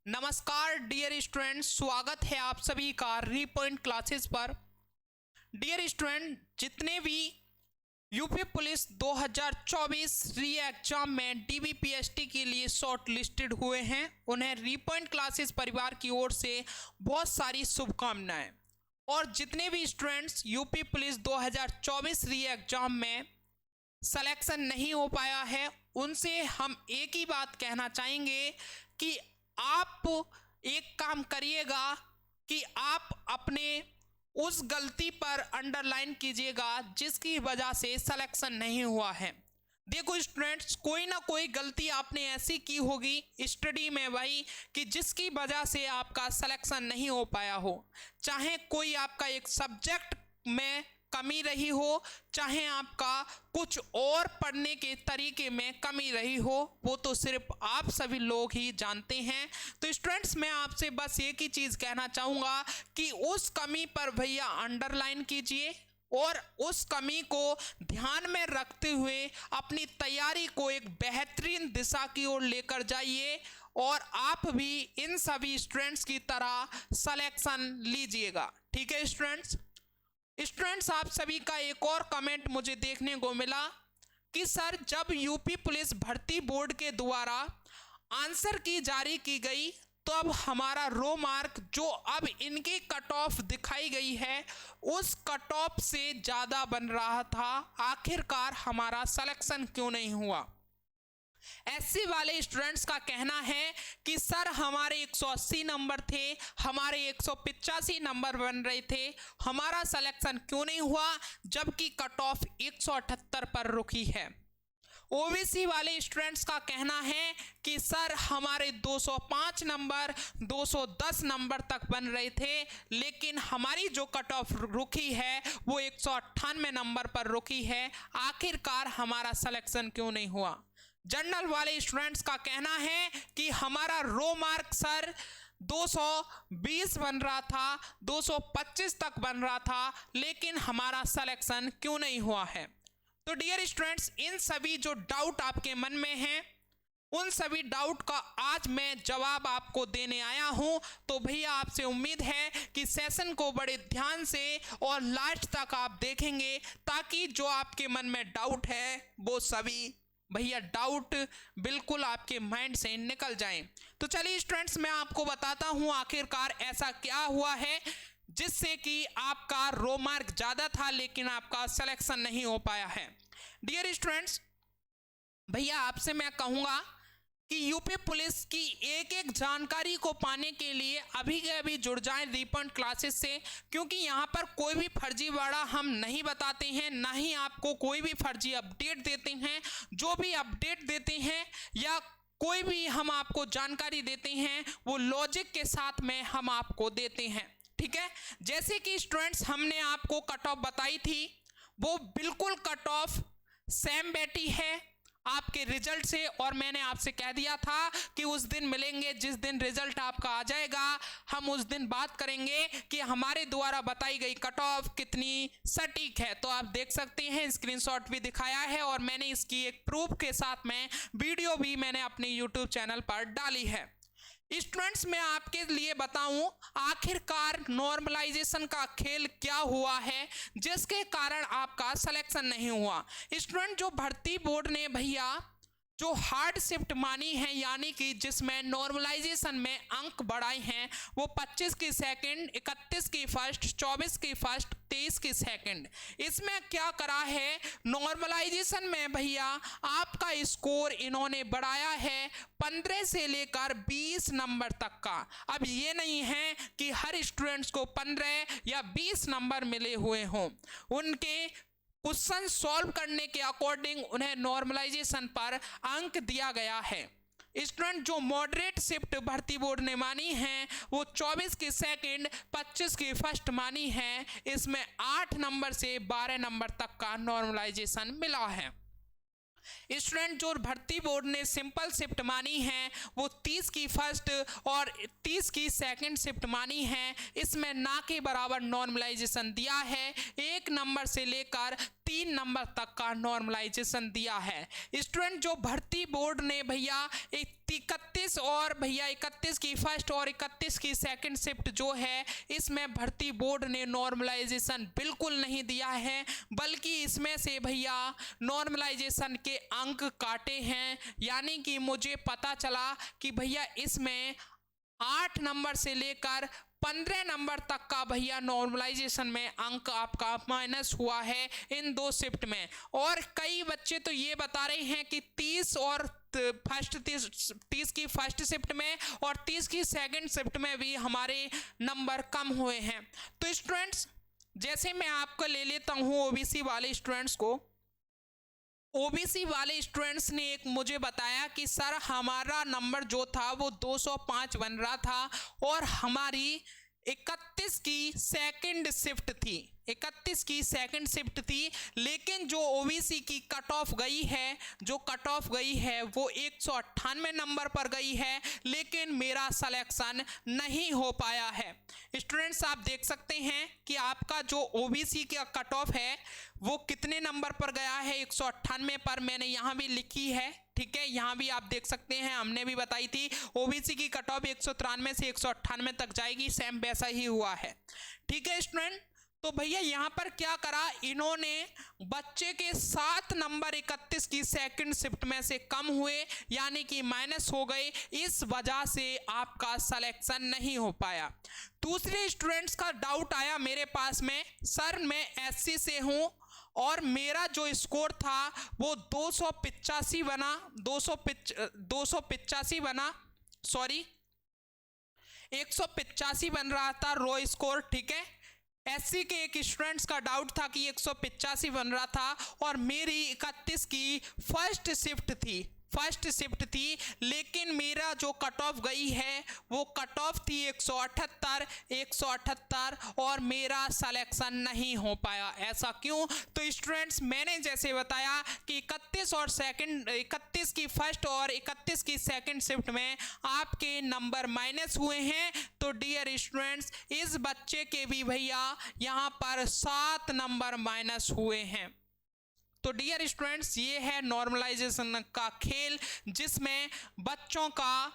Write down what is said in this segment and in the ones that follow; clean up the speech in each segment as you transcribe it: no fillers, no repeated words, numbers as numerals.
नमस्कार dear student, स्वागत है आप सभी का रीपॉइंट क्लासेस पर। डियर स्टूडेंट, जितने भी यूपी पुलिस 2024 री एग्जाम में डीबीपीएसटी के लिए शॉर्ट लिस्टेड हुए हैं, उन्हें रीपॉइंट क्लासेस परिवार की ओर से बहुत सारी शुभकामनाएं। और जितने भी स्टूडेंट्स यूपी पुलिस 2024 री एग्जाम में सिलेक्शन नहीं हो पाया है, उनसे हम एक ही बात कहना चाहेंगे कि आप एक काम करिएगा कि आप अपने उस गलती पर अंडरलाइन कीजिएगा जिसकी वजह से सिलेक्शन नहीं हुआ है। देखो स्टूडेंट्स, कोई ना कोई गलती आपने ऐसी की होगी स्टडी में भाई कि जिसकी वजह से आपका सिलेक्शन नहीं हो पाया हो। चाहे कोई आपका एक सब्जेक्ट में कमी रही हो, चाहे आपका कुछ और पढ़ने के तरीके में कमी रही हो, वो तो सिर्फ आप सभी लोग ही जानते हैं। तो स्टूडेंट्स, मैं आपसे बस एक ही चीज़ कहना चाहूँगा कि उस कमी पर भैया अंडरलाइन कीजिए और उस कमी को ध्यान में रखते हुए अपनी तैयारी को एक बेहतरीन दिशा की ओर लेकर जाइए और आप भी इन सभी स्टूडेंट्स की तरह सिलेक्शन लीजिएगा। ठीक है स्टूडेंट्स। स्टूडेंट्स, आप सभी का एक और कमेंट मुझे देखने को मिला कि सर, जब यूपी पुलिस भर्ती बोर्ड के द्वारा आंसर की जारी की गई तो अब हमारा रो मार्क जो अब इनकी कट ऑफ दिखाई गई है उस कट ऑफ से ज़्यादा बन रहा था, आखिरकार हमारा सिलेक्शन क्यों नहीं हुआ। एससी वाले स्टूडेंट्स का कहना है कि सर, हमारे 180 नंबर थे, हमारे 185 नंबर बन रहे थे, हमारा सिलेक्शन क्यों नहीं हुआ जबकि कट ऑफ 178 पर रुकी है। ओबीसी वाले स्टूडेंट्स का कहना है कि सर, हमारे 205 नंबर 210 नंबर तक बन रहे थे, लेकिन हमारी जो कट ऑफ रुकी है वो 198 नंबर पर रुकी है, आखिरकार हमारा सिलेक्शन क्यों नहीं हुआ। जनरल वाले स्टूडेंट्स का कहना है कि हमारा रो मार्क सर 220 बन रहा था, 225 तक बन रहा था, लेकिन हमारा सिलेक्शन क्यों नहीं हुआ है। तो डियर स्टूडेंट्स, इन सभी जो डाउट आपके मन में हैं उन सभी डाउट का आज मैं जवाब आपको देने आया हूं। तो भैया आपसे उम्मीद है कि सेशन को बड़े ध्यान से और लास्ट तक आप देखेंगे ताकि जो आपके मन में डाउट है वो सभी भैया डाउट बिल्कुल आपके माइंड से निकल जाएं। तो चलिए स्टूडेंट्स, मैं आपको बताता हूं आखिरकार ऐसा क्या हुआ है जिससे कि आपका रो मार्क ज़्यादा था लेकिन आपका सिलेक्शन नहीं हो पाया है। डियर स्टूडेंट्स, भैया आपसे मैं कहूँगा कि यूपी पुलिस की एक एक जानकारी को पाने के लिए अभी के अभी जुड़ जाएं रीपॉइंट क्लासेस से, क्योंकि यहाँ पर कोई भी फर्जीवाड़ा हम नहीं बताते हैं, ना ही आपको कोई भी फर्जी अपडेट देते हैं। जो भी अपडेट देते हैं या कोई भी हम आपको जानकारी देते हैं वो लॉजिक के साथ में हम आपको देते हैं। ठीक है, जैसे कि स्टूडेंट्स हमने आपको कट ऑफ बताई थी, वो बिल्कुल कट ऑफ सेम बैठी है आपके रिजल्ट से, और मैंने आपसे कह दिया था कि उस दिन मिलेंगे जिस दिन रिजल्ट आपका आ जाएगा, हम उस दिन बात करेंगे कि हमारे द्वारा बताई गई कट ऑफ कितनी सटीक है। तो आप देख सकते हैं, स्क्रीनशॉट भी दिखाया है और मैंने इसकी एक प्रूफ के साथ में वीडियो भी मैंने अपने यूट्यूब चैनल पर डाली है। स्टूडेंट्स, मैं आपके लिए बताऊं आखिरकार नॉर्मलाइजेशन का खेल क्या हुआ है जिसके कारण आपका सिलेक्शन नहीं हुआ। स्टूडेंट, जो भर्ती बोर्ड ने भैया जो हार्ड शिफ्ट मानी है, यानी कि जिसमें नॉर्मलाइजेशन में अंक बढ़ाए हैं, वो 25 की सेकंड, 31 की फर्स्ट, 24 की फर्स्ट, 23 की सेकंड। इसमें क्या करा है, नॉर्मलाइजेशन में भैया आपका स्कोर इन्होंने बढ़ाया है 15 से लेकर 20 नंबर तक का। अब ये नहीं है कि हर स्टूडेंट्स को 15 या 20 नंबर मिले हुए हों, उनके क्वेश्चन सॉल्व करने के अकॉर्डिंग उन्हें नॉर्मलाइजेशन पर अंक दिया गया है। स्टूडेंट, जो मॉडरेट शिफ्ट भर्ती बोर्ड ने मानी है वो 24 की सेकंड, 25 की फर्स्ट मानी है, इसमें 8 नंबर से 12 नंबर तक का नॉर्मलाइजेशन मिला है। स्टूडेंट, जो भर्ती बोर्ड ने सिंपल शिफ्ट मानी है वो 30 की फर्स्ट और 30 की सेकंड शिफ्ट मानी है, इसमें ना के बराबर नॉर्मलाइजेशन दिया है, 1 नंबर से लेकर 3 नंबर तक का नॉर्मलाइजेशन दिया है। स्टूडेंट जो भर्ती बोर्ड ने भैया 31 और भैया 31 की फर्स्ट और 31 की सेकंड शिफ्ट जो है, इसमें भर्ती बोर्ड ने नॉर्मलाइजेशन बिल्कुल नहीं दिया है, बल्कि इसमें से भैया नॉर्मलाइजेशन के अंक काटे हैं। यानी कि मुझे पता चला कि भैया इसमें 8 नंबर से लेकर 15 नंबर तक का भैया नॉर्मलाइजेशन में अंक आपका माइनस हुआ है इन 2 शिफ्ट में। और कई बच्चे तो ये बता रहे हैं कि 30 और 30 की फर्स्ट शिफ्ट में और 30 की सेकंड शिफ्ट में भी हमारे नंबर कम हुए हैं। तो स्टूडेंट्स जैसे मैं आपको ले लेता हूँ ओबीसी वाले स्टूडेंट्स को, ओबीसी वाले स्टूडेंट्स ने एक मुझे बताया कि सर हमारा नंबर जो था वो 205 बन रहा था और हमारी 31 की सेकंड शिफ्ट थी, 31 की सेकंड शिफ्ट थी, लेकिन जो ओबीसी की कट ऑफ गई है, जो कट ऑफ गई है वो 198 नंबर पर गई है, लेकिन मेरा सिलेक्शन नहीं हो पाया है। स्टूडेंट्स आप देख सकते हैं कि आपका जो ओबीसी का कट ऑफ है वो कितने नंबर पर गया है, 198 पर मैंने यहाँ भी लिखी है, ठीक है, यहाँ भी आप देख सकते हैं, हमने भी बताई थी ओबीसी की कट ऑफ 193 से 198 तक जाएगी, सेम वैसा ही हुआ है, ठीक है स्टूडेंट। तो भैया यहाँ पर क्या करा, इन्होंने बच्चे के 7 नंबर 31 की सेकंड शिफ्ट में से कम हुए, यानी कि माइनस हो गए, इस वजह से आपका सिलेक्शन नहीं हो पाया। दूसरे स्टूडेंट्स का डाउट आया मेरे पास में, सर मैं एससी से हूँ और मेरा जो स्कोर था वो 285 बना, 285 बना, सॉरी 185 बन रहा था रो स्कोर, ठीक है। एससी के एक स्टूडेंट्स का डाउट था कि 185 बन रहा था और मेरी 31 की फर्स्ट शिफ्ट थी, लेकिन मेरा जो कट ऑफ गई है वो कट ऑफ थी 178 और मेरा सिलेक्शन नहीं हो पाया। ऐसा क्यों? तो स्टूडेंट्स मैंने जैसे बताया कि 31 की फर्स्ट और 31 की सेकंड शिफ्ट में आपके नंबर माइनस हुए हैं। तो डियर स्टूडेंट्स इस बच्चे के भी भैया यहाँ पर 7 नंबर माइनस हुए हैं। तो डियर स्टूडेंट्स ये है नॉर्मलाइजेशन का खेल, जिसमें बच्चों का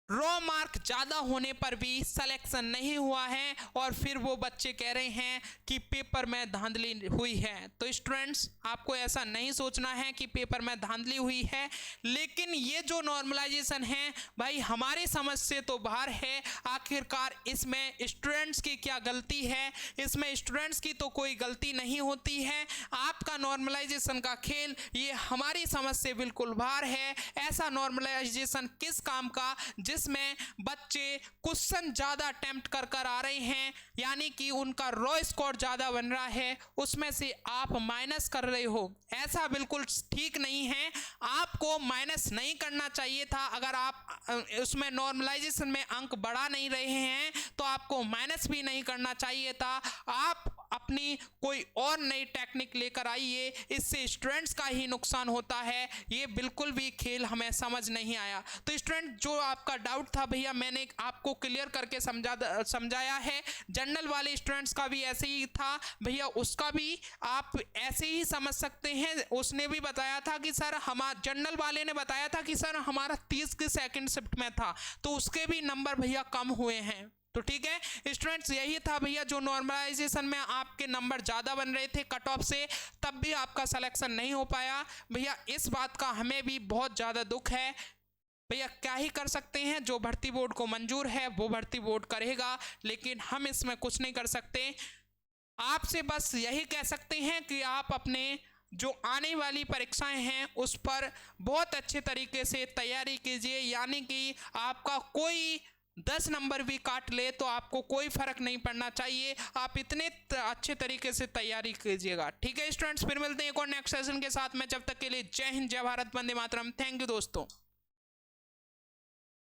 रॉ मार्क ज़्यादा होने पर भी सिलेक्शन नहीं हुआ है और फिर वो बच्चे कह रहे हैं कि पेपर में धांधली हुई है। तो स्टूडेंट्स आपको ऐसा नहीं सोचना है कि पेपर में धांधली हुई है, लेकिन ये जो नॉर्मलाइजेशन है भाई हमारी समझ से तो बाहर है। आखिरकार इसमें स्टूडेंट्स की क्या गलती है? इसमें स्टूडेंट्स की तो कोई गलती नहीं होती है। आपका नॉर्मलाइजेशन का खेल ये हमारी समझ से बिल्कुल बाहर है। ऐसा नॉर्मलाइजेशन किस काम का जिसमें बच्चे क्वेश्चन ज़्यादा अटेम्प्ट कर आ रहे हैं, यानी कि उनका रॉ स्कोर ज़्यादा बन रहा है, उसमें से आप माइनस कर रहे हो। ऐसा बिल्कुल ठीक नहीं है, आपको माइनस नहीं करना चाहिए था। अगर आप उसमें नॉर्मलाइजेशन में अंक बढ़ा नहीं रहे हैं तो आपको माइनस भी नहीं करना चाहिए था। आप अपनी कोई और नई टेक्निक लेकर आइए, इससे स्टूडेंट्स का ही नुकसान होता है। ये बिल्कुल भी खेल हमें समझ नहीं आया। तो स्टूडेंट जो आपका डाउट था भैया मैंने आपको क्लियर करके समझाया है। जनरल वाले स्टूडेंट्स का भी ऐसे ही था भैया, उसका भी आप ऐसे ही समझ सकते हैं। उसने भी बताया था कि सर जनरल वाले ने बताया था कि सर हमारा 30 की सेकंड शिफ्ट में था, तो उसके भी नंबर भैया कम हुए हैं। तो ठीक है स्टूडेंट्स यही था भैया, जो नॉर्मलाइजेशन में आपके नंबर ज़्यादा बन रहे थे कट ऑफ से, तब भी आपका सिलेक्शन नहीं हो पाया भैया। इस बात का हमें भी बहुत ज़्यादा दुख है भैया, क्या ही कर सकते हैं। जो भर्ती बोर्ड को मंजूर है वो भर्ती बोर्ड करेगा, लेकिन हम इसमें कुछ नहीं कर सकते। आपसे बस यही कह सकते हैं कि आप अपने जो आने वाली परीक्षाएं हैं उस पर बहुत अच्छे तरीके से तैयारी कीजिए, यानी कि आपका कोई 10 नंबर भी काट ले तो आपको कोई फर्क नहीं पड़ना चाहिए। आप इतने अच्छे तरीके से तैयारी कीजिएगा। ठीक है स्टूडेंट्स, फिर मिलते हैं एक और नेक्स्ट सेशन के साथ में। जब तक के लिए जय हिंद, जय भारत, वंदे मातरम। थैंक यू दोस्तों।